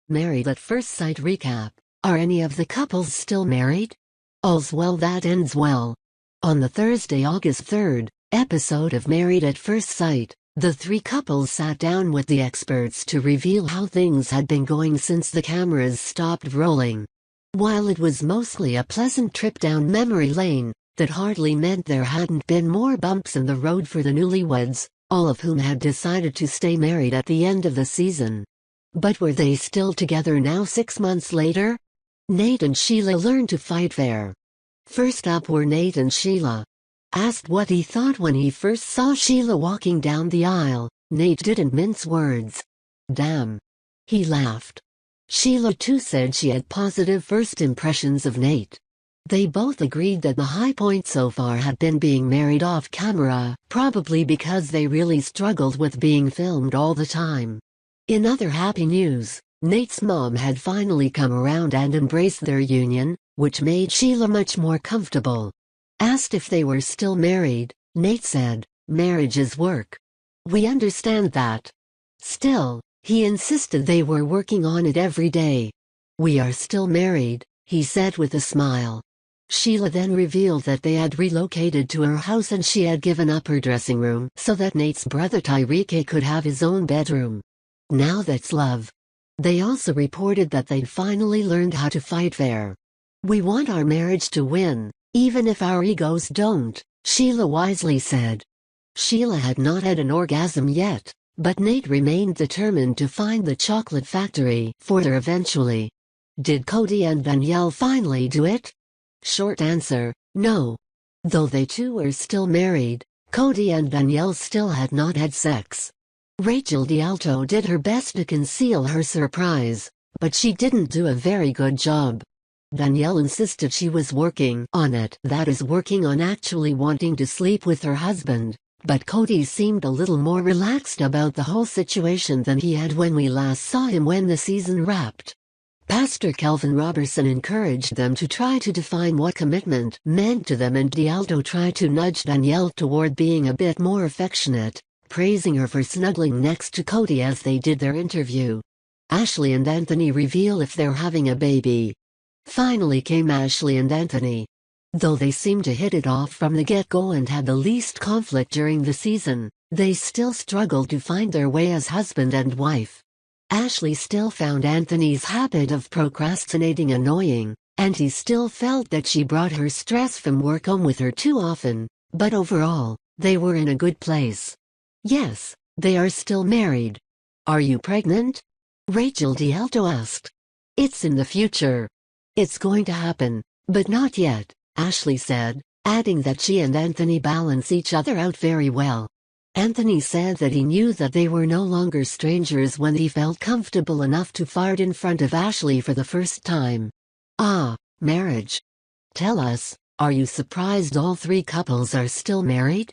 Married at First Sight recap. Are any of the couples still married? All's well that ends well. On the Thursday, August 3rd, episode of Married at First Sight, the three couples sat down with the experts to reveal how things had been going since the cameras stopped rolling. While it was mostly a pleasant trip down memory lane, that hardly meant there hadn't been more bumps in the road for the newlyweds, all of whom had decided to stay married at the end of the season. But were they still together now 6 months later? Nate and Sheila learned to fight fair. First up were Nate and Sheila. Asked what he thought when he first saw Sheila walking down the aisle, Nate didn't mince words. Damn. He laughed. Sheila too said she had positive first impressions of Nate. They both agreed that the high point so far had been being married off camera, probably because they really struggled with being filmed all the time. In other happy news, Nate's mom had finally come around and embraced their union, which made Sheila much more comfortable. Asked if they were still married, Nate said, "Marriage is work. We understand that." Still, he insisted they were working on it every day. "We are still married," he said with a smile. Sheila then revealed that they had relocated to her house and she had given up her dressing room so that Nate's brother Tyreek could have his own bedroom. Now that's love. They also reported that they'd finally learned how to fight fair. "We want our marriage to win, even if our egos don't," Sheila wisely said. Sheila had not had an orgasm yet, but Nate remained determined to find the chocolate factory for her eventually. Did Cody and Danielle finally do it? Short answer, no. Though they too were still married, Cody and Danielle still had not had sex. Rachel D'Alto did her best to conceal her surprise, but she didn't do a very good job. Danielle insisted she was working on it, that is, working on actually wanting to sleep with her husband, but Cody seemed a little more relaxed about the whole situation than he had when we last saw him when the season wrapped. Pastor Kelvin Robertson encouraged them to try to define what commitment meant to them, and D'Alto tried to nudge Danielle toward being a bit more affectionate, praising her for snuggling next to Cody as they did their interview. Ashley and Anthony reveal if they're having a baby. Finally came Ashley and Anthony. Though they seemed to hit it off from the get-go and had the least conflict during the season, they still struggled to find their way as husband and wife. Ashley still found Anthony's habit of procrastinating annoying, and he still felt that she brought her stress from work home with her too often, but overall, they were in a good place. Yes, they are still married. "Are you pregnant?" Rachel D'Alto asked. "It's in the future. It's going to happen, but not yet," Ashley said, adding that she and Anthony balance each other out very well. Anthony said that he knew that they were no longer strangers when he felt comfortable enough to fart in front of Ashley for the first time. Ah, marriage. Tell us, are you surprised all three couples are still married?